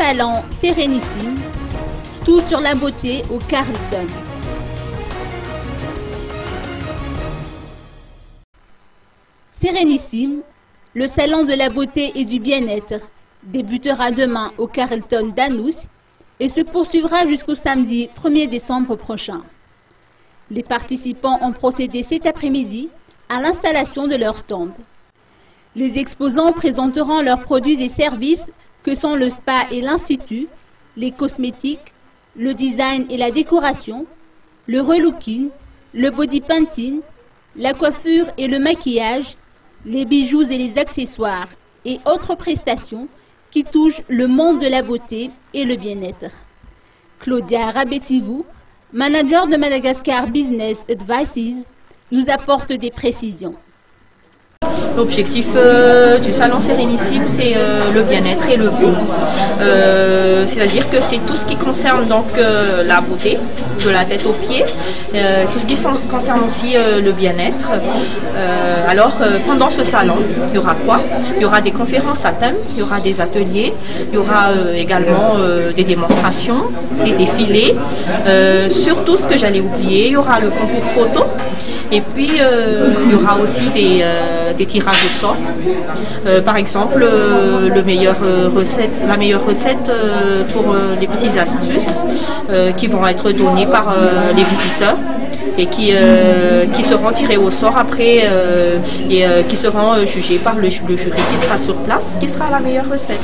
salon Sérénissime, tout sur la beauté au Carlton. Sérénissime, le salon de la beauté et du bien-être, débutera demain au Carlton d'Anous et se poursuivra jusqu'au samedi 1er décembre prochain. Les participants ont procédé cet après-midi à l'installation de leur stand. Les exposants présenteront leurs produits et services que sont le spa et l'institut, les cosmétiques, le design et la décoration, le relooking, le body painting, la coiffure et le maquillage, les bijoux et les accessoires et autres prestations qui touchent le monde de la beauté et le bien-être. Claudia Rabetivou, manager de Madagascar Business Advices, nous apporte des précisions. L'objectif du salon Sérénissime, c'est le bien-être et le beau. C'est-à-dire que c'est tout ce qui concerne donc la beauté, de la tête aux pieds, tout ce qui concerne aussi le bien-être. Alors, pendant ce salon, il y aura quoi? Il y aura des conférences à thème, il y aura des ateliers, il y aura également des démonstrations, des défilés. Surtout, ce que j'allais oublier, il y aura le concours photo. Et puis, il y aura aussi des tirages au sort. Par exemple, la meilleure recette pour les petites astuces qui vont être données par les visiteurs et qui seront tirés au sort après et qui seront jugés par le jury qui sera sur place, qui sera la meilleure recette.